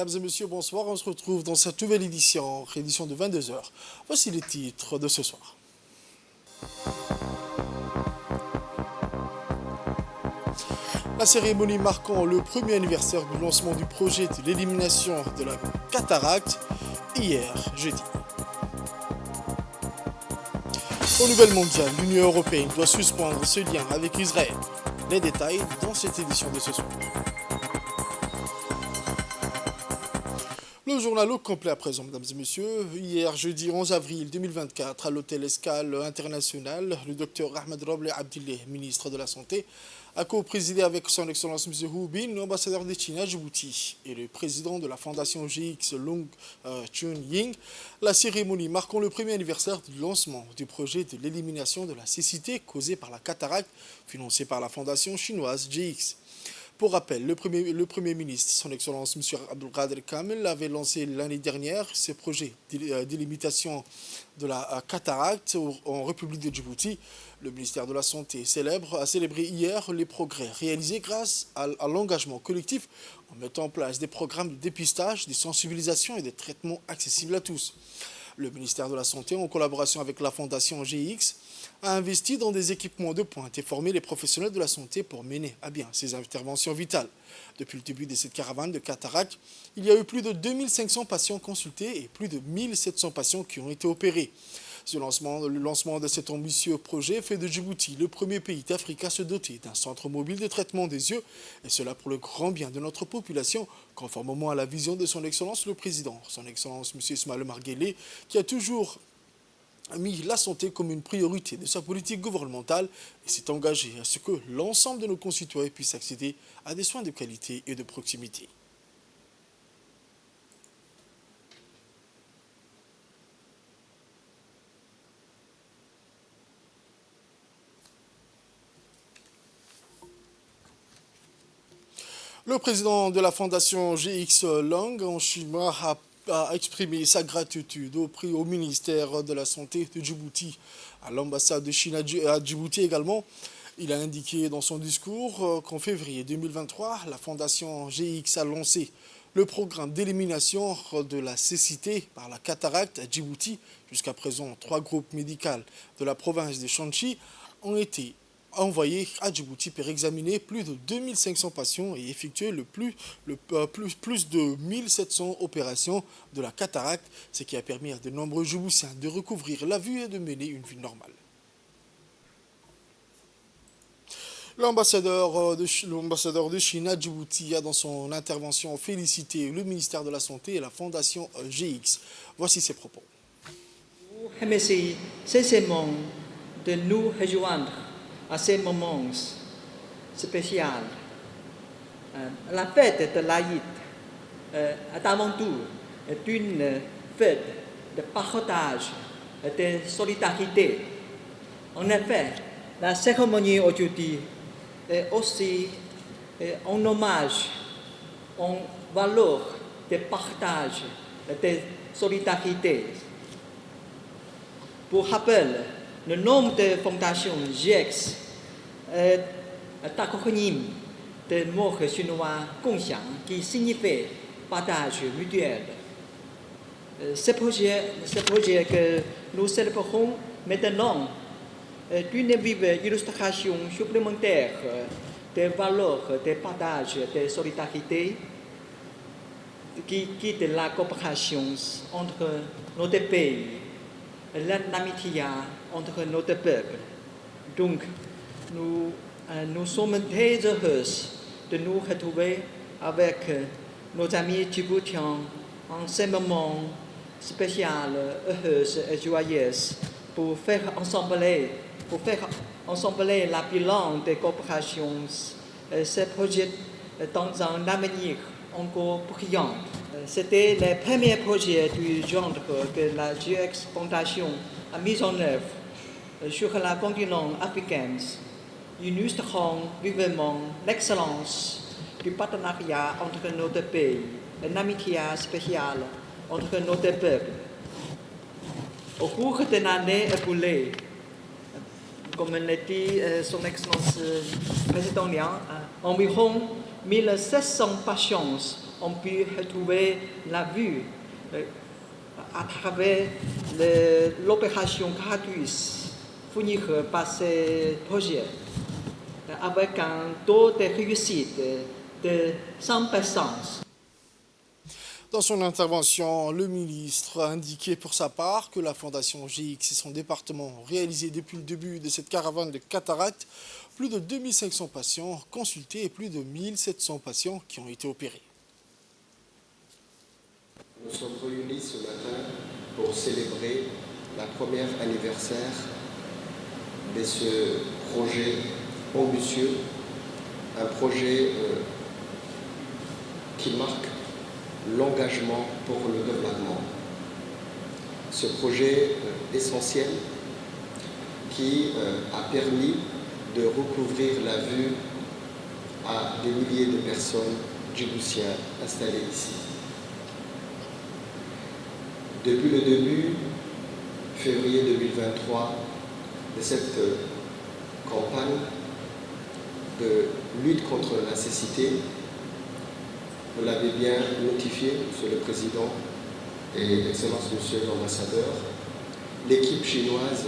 Mesdames et messieurs, bonsoir. On se retrouve dans cette nouvelle édition de 22 heures. Voici les titres de ce soir. La cérémonie marquant le premier anniversaire du lancement du projet de l'élimination de la cataracte, hier, jeudi. Au Nouvelle mondial, l'Union européenne doit suspendre ce lien avec Israël. Les détails dans cette édition de ce soir. Le journal au complet à présent, mesdames et messieurs. Hier, jeudi 11 avril 2024, à l'hôtel Escale International, le docteur Ahmed Roble Abdillah, ministre de la Santé, a co-présidé avec son Excellence M. Hu Bin, l'ambassadeur de Chine à Djibouti, et le président de la Fondation GX Long Chun Ying, la cérémonie marquant le premier anniversaire du lancement du projet de l'élimination de la cécité causée par la cataracte, financé par la Fondation chinoise GX. Pour rappel, le Premier ministre, son Excellence M. Abdelkader Kamel, avait lancé l'année dernière ce projet d'élimitation de la cataracte en République de Djibouti. Le ministère de la Santé a célébré hier les progrès réalisés grâce à l'engagement collectif en mettant en place des programmes de dépistage, de sensibilisation et de traitements accessibles à tous. Le ministère de la Santé, en collaboration avec la Fondation GX, a investi dans des équipements de pointe et formé les professionnels de la santé pour mener à bien ces interventions vitales. Depuis le début de cette caravane de cataracte, il y a eu plus de 2500 patients consultés et plus de 1700 patients qui ont été opérés. Le lancement de cet ambitieux projet fait de Djibouti le premier pays d'Afrique à se doter d'un centre mobile de traitement des yeux, et cela pour le grand bien de notre population, conformément à la vision de son Excellence le Président, son Excellence M. Ismaël Omar Guelleh, qui a toujours mis la santé comme une priorité de sa politique gouvernementale et s'est engagé à ce que l'ensemble de nos concitoyens puissent accéder à des soins de qualité et de proximité. Le président de la Fondation GX Long en chinois a exprimé sa gratitude au ministère de la Santé de Djibouti, à l'ambassade de Chine à Djibouti également. Il a indiqué dans son discours qu'en février 2023, la Fondation GX a lancé le programme d'élimination de la cécité par la cataracte à Djibouti. Jusqu'à présent, 3 groupes médicaux de la province de Shanxi ont été envoyé à Djibouti pour examiner plus de 2500 patients et effectuer plus de 1700 opérations de la cataracte, ce qui a permis à de nombreux Djiboutiens de recouvrir la vue et de mener une vie normale. L'ambassadeur de Chine à Djibouti a dans son intervention félicité le ministère de la Santé et la Fondation GX. Voici ses propos. Remercie sincèrement de nous rejoindre à ces moments spéciaux. La fête de l'Aïd est avant tout une fête de partage et de solidarité. En effet, la cérémonie aujourd'hui est aussi un hommage en valeur de partage et de solidarité. Pour rappel, le nom de Fondation GX est un acronyme de mots chinois Gongxiang qui signifie partage mutuel. Ce projet que nous célébrons maintenant est une vive illustration supplémentaire des valeurs de partage et de solidarité qui guident la coopération entre nos deux pays, l'amitié entre nos deux peuples. Donc, nous sommes très heureux de nous retrouver avec nos amis djiboutiens en ce moment spécial, heureux et joyeux pour faire ensemble la bilan des coopérations et se projet dans un avenir encore brillant. C'était le premier projet du genre que la GX Fondation a mis en œuvre sur le continent africain, illustrant vivement l'excellence du partenariat entre nos deux pays, une amitié spéciale entre nos deux peuples. Au cours de l'année écoulée, comme l'a dit son Excellence Président Liang, environ 1700 patients ont pu retrouver la vue à travers l'opération gratuite fournie par ces projets, avec un taux de réussite de 100%. Dans son intervention, le ministre a indiqué pour sa part que la Fondation GX et son département ont réalisé depuis le début de cette caravane de cataracte plus de 2500 patients consultés et plus de 1700 patients qui ont été opérés. Nous sommes réunis ce matin pour célébrer la première anniversaire de ce projet ambitieux, un projet qui marque l'engagement pour le développement. Ce projet essentiel qui a permis de recouvrir la vue à des milliers de personnes djiboutiennes installées ici. Depuis le début, février 2023, de cette campagne de lutte contre la cécité, vous l'avez bien notifié, Monsieur le Président et Excellence Monsieur l'Ambassadeur, l'équipe chinoise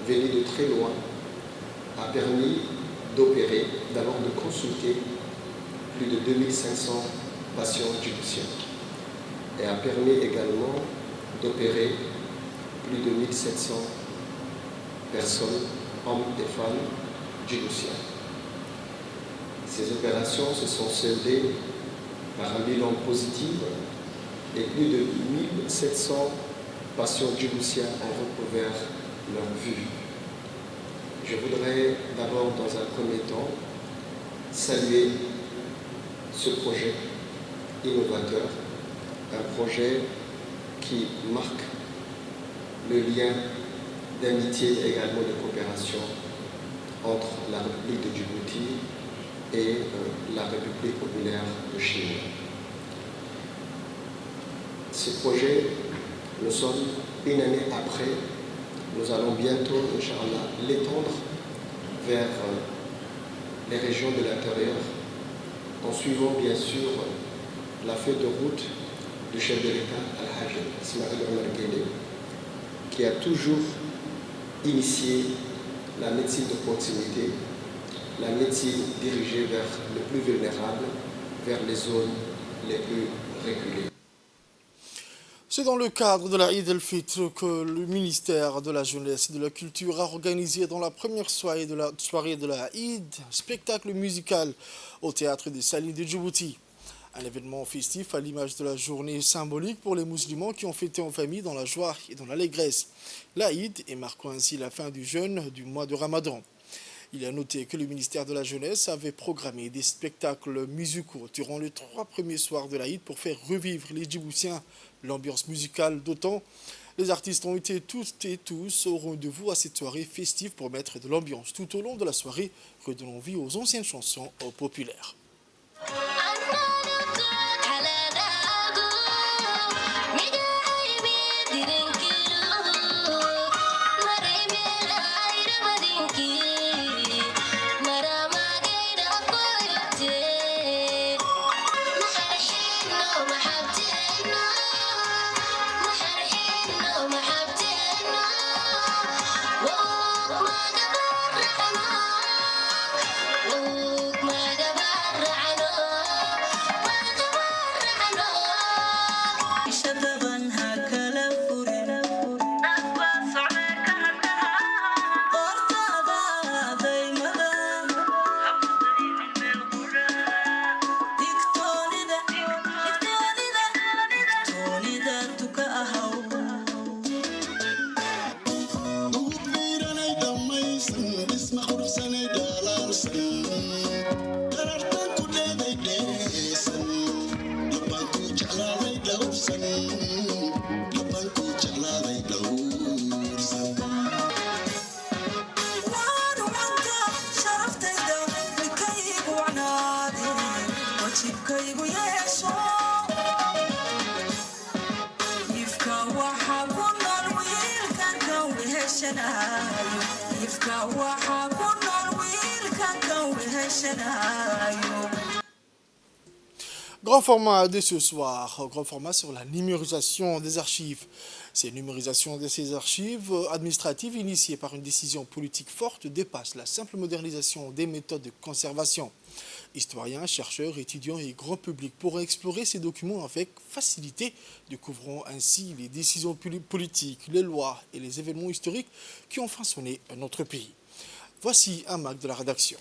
venue de très loin a permis d'opérer, d'abord de consulter plus de 2500 patients djiboutiens et a permis également d'opérer plus de 1700 personnes, hommes et femmes djiboutiens. Ces opérations se sont soldées par un bilan positif et plus de 1700 patients djiboutiens ont recouvert leur vue. Je voudrais d'abord, dans un premier temps, saluer ce projet innovateur, un projet qui marque le lien d'amitié et également de coopération entre la République de Djibouti et la République populaire de Chine. Ce projet, nous sommes une année après, nous allons bientôt, Inch'Allah, l'étendre vers les régions de l'intérieur, en suivant bien sûr la feuille de route du chef de l'État, Al-Hajj Ismaël Omar Guelleh, qui a toujours initié la médecine de proximité, la médecine dirigée vers les plus vulnérables, vers les zones les plus reculées. C'est dans le cadre de la Eid el-Fitr que le ministère de la Jeunesse et de la Culture a organisé dans la première soirée de la Eid un spectacle musical au théâtre des Salines de Djibouti. Un événement festif à l'image de la journée symbolique pour les musulmans qui ont fêté en famille dans la joie et dans l'allégresse. La Eid et marquant ainsi la fin du jeûne du mois de Ramadan. Il est à noter que le ministère de la Jeunesse avait programmé des spectacles musicaux durant les 3 premiers soirs de l'Aïd pour faire revivre les Djiboutiens l'ambiance musicale d'autant. Les artistes ont été toutes et tous au rendez-vous à cette soirée festive pour mettre de l'ambiance tout au long de la soirée, redonnant vie aux anciennes chansons populaires. Grand format dès ce soir, grand format sur la numérisation des archives. Ces numérisations de ces archives administratives initiées par une décision politique forte dépassent la simple modernisation des méthodes de conservation. Historiens, chercheurs, étudiants et grand public pourront explorer ces documents avec facilité, découvrant ainsi les décisions politiques, les lois et les événements historiques qui ont façonné notre pays. Voici un mag de la rédaction.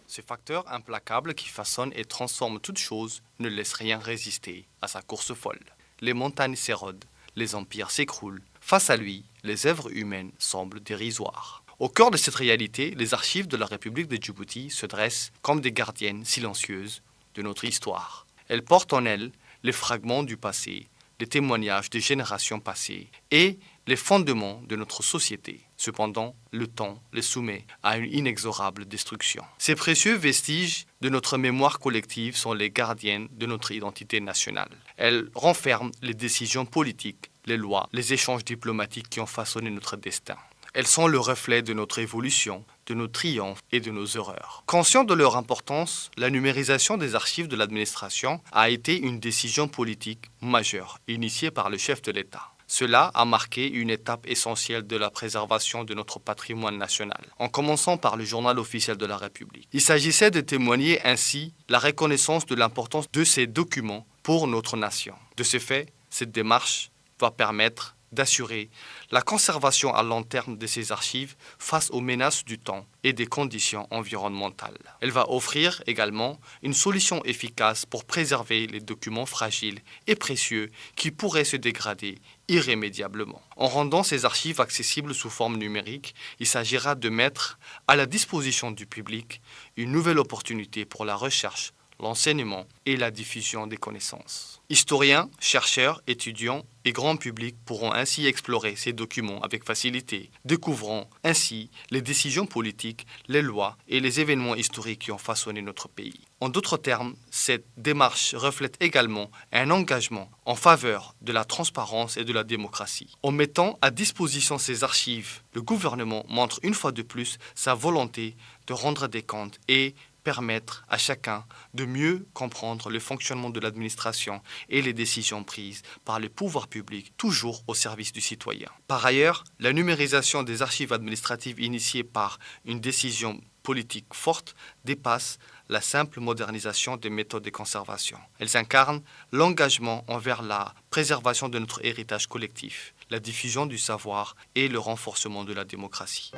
Ce facteur implacable qui façonne et transforme toute chose ne laisse rien résister à sa course folle. Les montagnes s'érodent, les empires s'écroulent. Face à lui, les œuvres humaines semblent dérisoires. Au cœur de cette réalité, les archives de la République de Djibouti se dressent comme des gardiennes silencieuses de notre histoire. Elles portent en elles les fragments du passé, les témoignages des générations passées et les fondements de notre société. Cependant, le temps les soumet à une inexorable destruction. Ces précieux vestiges de notre mémoire collective sont les gardiennes de notre identité nationale. Elles renferment les décisions politiques, les lois, les échanges diplomatiques qui ont façonné notre destin. Elles sont le reflet de notre évolution, de nos triomphes et de nos erreurs. Conscient de leur importance, la numérisation des archives de l'administration a été une décision politique majeure, initiée par le chef de l'État. Cela a marqué une étape essentielle de la préservation de notre patrimoine national, en commençant par le journal officiel de la République. Il s'agissait de témoigner ainsi la reconnaissance de l'importance de ces documents pour notre nation. De ce fait, cette démarche va permettre d'assurer la conservation à long terme de ces archives face aux menaces du temps et des conditions environnementales. Elle va offrir également une solution efficace pour préserver les documents fragiles et précieux qui pourraient se dégrader irrémédiablement. En rendant ces archives accessibles sous forme numérique, il s'agira de mettre à la disposition du public une nouvelle opportunité pour la recherche, l'enseignement et la diffusion des connaissances. Historiens, chercheurs, étudiants et grand public pourront ainsi explorer ces documents avec facilité, découvrant ainsi les décisions politiques, les lois et les événements historiques qui ont façonné notre pays. En d'autres termes, cette démarche reflète également un engagement en faveur de la transparence et de la démocratie. En mettant à disposition ces archives, le gouvernement montre une fois de plus sa volonté de rendre des comptes et permettre à chacun de mieux comprendre le fonctionnement de l'administration et les décisions prises par le pouvoir public, toujours au service du citoyen. Par ailleurs, la numérisation des archives administratives initiée par une décision politique forte dépasse la simple modernisation des méthodes de conservation. Elles incarnent l'engagement envers la préservation de notre héritage collectif, la diffusion du savoir et le renforcement de la démocratie.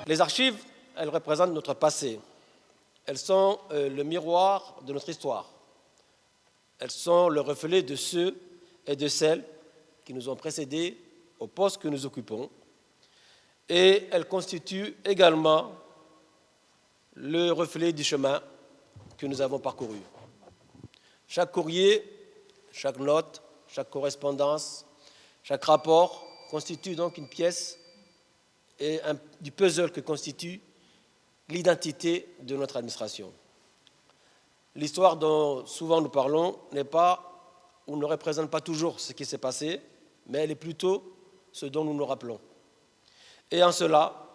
Les archives, elles représentent notre passé. Elles sont le miroir de notre histoire. Elles sont le reflet de ceux et de celles qui nous ont précédés au poste que nous occupons. Et elles constituent également le reflet du chemin que nous avons parcouru. Chaque courrier, chaque note, chaque correspondance, chaque rapport constitue donc une pièce et du puzzle que constitue l'identité de notre administration. L'histoire dont souvent nous parlons n'est pas ou ne représente pas toujours ce qui s'est passé, mais elle est plutôt ce dont nous nous rappelons. Et en cela,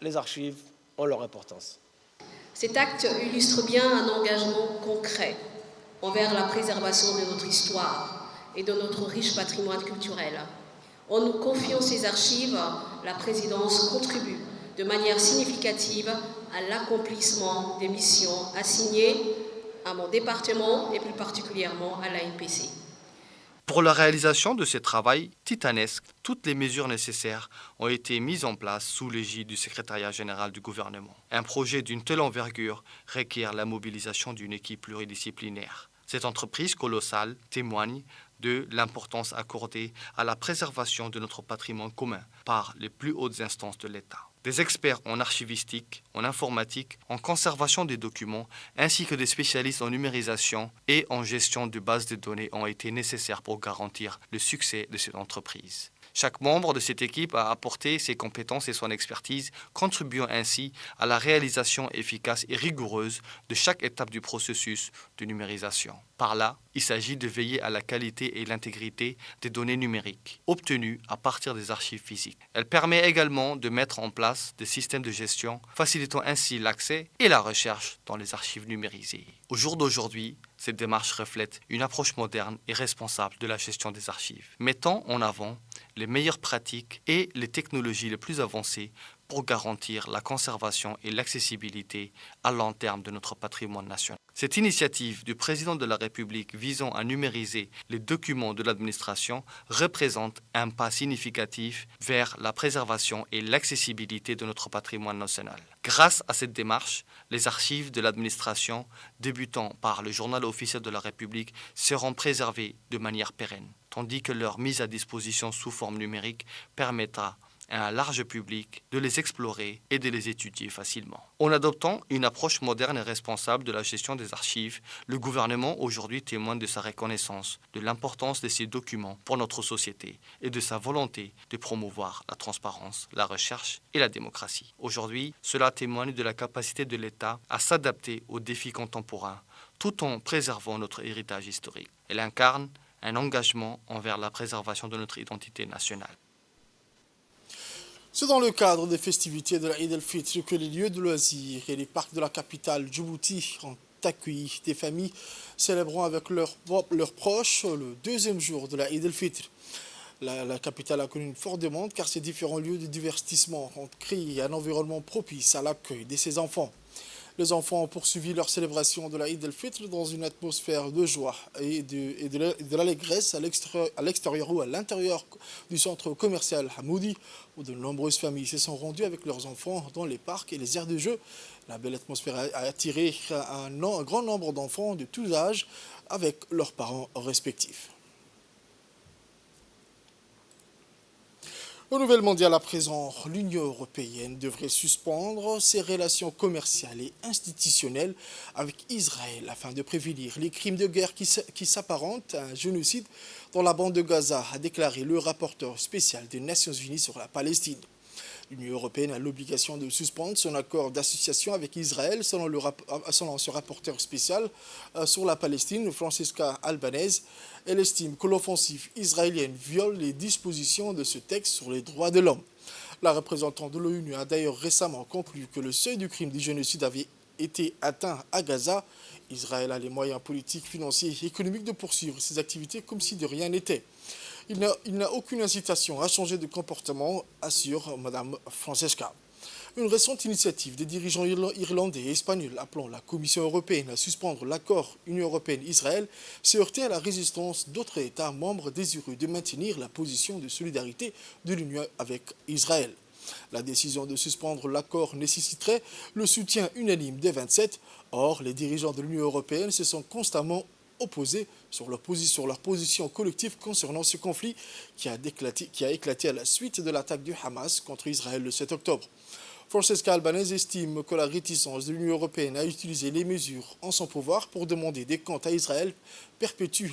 les archives ont leur importance. Cet acte illustre bien un engagement concret envers la préservation de notre histoire et de notre riche patrimoine culturel. En nous confiant ces archives, la présidence contribue de manière significative à l'accomplissement des missions assignées à mon département et plus particulièrement à l'ANPC. Pour la réalisation de ce travail titanesque, toutes les mesures nécessaires ont été mises en place sous l'égide du secrétariat général du gouvernement. Un projet d'une telle envergure requiert la mobilisation d'une équipe pluridisciplinaire. Cette entreprise colossale témoigne de l'importance accordée à la préservation de notre patrimoine commun par les plus hautes instances de l'État. Des experts en archivistique, en informatique, en conservation des documents, ainsi que des spécialistes en numérisation et en gestion de bases de données ont été nécessaires pour garantir le succès de cette entreprise. Chaque membre de cette équipe a apporté ses compétences et son expertise, contribuant ainsi à la réalisation efficace et rigoureuse de chaque étape du processus de numérisation. Par là, il s'agit de veiller à la qualité et l'intégrité des données numériques obtenues à partir des archives physiques. Elle permet également de mettre en place des systèmes de gestion, facilitant ainsi l'accès et la recherche dans les archives numérisées. Au jour d'aujourd'hui, cette démarche reflète une approche moderne et responsable de la gestion des archives, mettant en avant les meilleures pratiques et les technologies les plus avancées pour garantir la conservation et l'accessibilité à long terme de notre patrimoine national. Cette initiative du président de la République visant à numériser les documents de l'administration représente un pas significatif vers la préservation et l'accessibilité de notre patrimoine national. Grâce à cette démarche, les archives de l'administration, débutant par le journal officiel de la République, seront préservées de manière pérenne, tandis que leur mise à disposition sous forme numérique permettra à un large public de les explorer et de les étudier facilement. En adoptant une approche moderne et responsable de la gestion des archives, le gouvernement aujourd'hui témoigne de sa reconnaissance, de l'importance de ces documents pour notre société et de sa volonté de promouvoir la transparence, la recherche et la démocratie. Aujourd'hui, cela témoigne de la capacité de l'État à s'adapter aux défis contemporains tout en préservant notre héritage historique. Elle incarne un engagement envers la préservation de notre identité nationale. C'est dans le cadre des festivités de la Eid el-Fitr que les lieux de loisirs et les parcs de la capitale Djibouti ont accueilli des familles célébrant avec leurs proches le deuxième jour de la Eid el-Fitr. La capitale a connu une forte demande car ces différents lieux de divertissement ont créé un environnement propice à l'accueil de ces enfants. Les enfants ont poursuivi leur célébration de la Eid el-Fitr dans une atmosphère de joie et de l'allégresse à l'extérieur ou à l'intérieur du centre commercial Hamoudi, où de nombreuses familles se sont rendues avec leurs enfants dans les parcs et les aires de jeu. La belle atmosphère a attiré un grand nombre d'enfants de tous âges avec leurs parents respectifs. Au Nouvel Mondial à présent, l'Union européenne devrait suspendre ses relations commerciales et institutionnelles avec Israël afin de prévenir les crimes de guerre qui s'apparentent à un génocide dans la bande de Gaza, a déclaré le rapporteur spécial des Nations Unies sur la Palestine. L'Union européenne a l'obligation de suspendre son accord d'association avec Israël, selon ce rapporteur spécial sur la Palestine, Francesca Albanese. Elle estime que l'offensive israélienne viole les dispositions de ce texte sur les droits de l'homme. La représentante de l'ONU a d'ailleurs récemment conclu que le seuil du crime du génocide avait été atteint à Gaza. Israël a les moyens politiques, financiers et économiques de poursuivre ses activités comme si de rien n'était. Il n'a aucune incitation à changer de comportement, assure Mme Francesca. Une récente initiative des dirigeants irlandais et espagnols appelant la Commission européenne à suspendre l'accord Union européenne-Israël s'est heurtée à la résistance d'autres États membres désireux de maintenir la position de solidarité de l'Union avec Israël. La décision de suspendre l'accord nécessiterait le soutien unanime des 27. Or, les dirigeants de l'Union européenne se sont constamment opposés sur leur position collective concernant ce conflit qui a éclaté à la suite de l'attaque du Hamas contre Israël le 7 octobre. Francesca Albanese estime que la réticence de l'Union européenne à utiliser les mesures en son pouvoir pour demander des comptes à Israël perpétue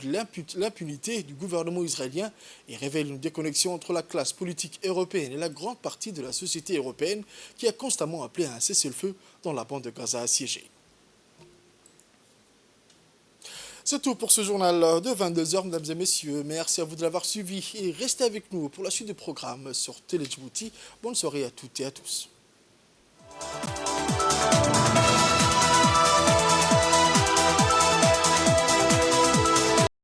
l'impunité du gouvernement israélien et révèle une déconnexion entre la classe politique européenne et la grande partie de la société européenne qui a constamment appelé à un cessez-le-feu dans la bande de Gaza assiégée. C'est tout pour ce journal de 22h, mesdames et messieurs. Merci à vous de l'avoir suivi et restez avec nous pour la suite du programme sur Télé Djibouti. Bonne soirée à toutes et à tous.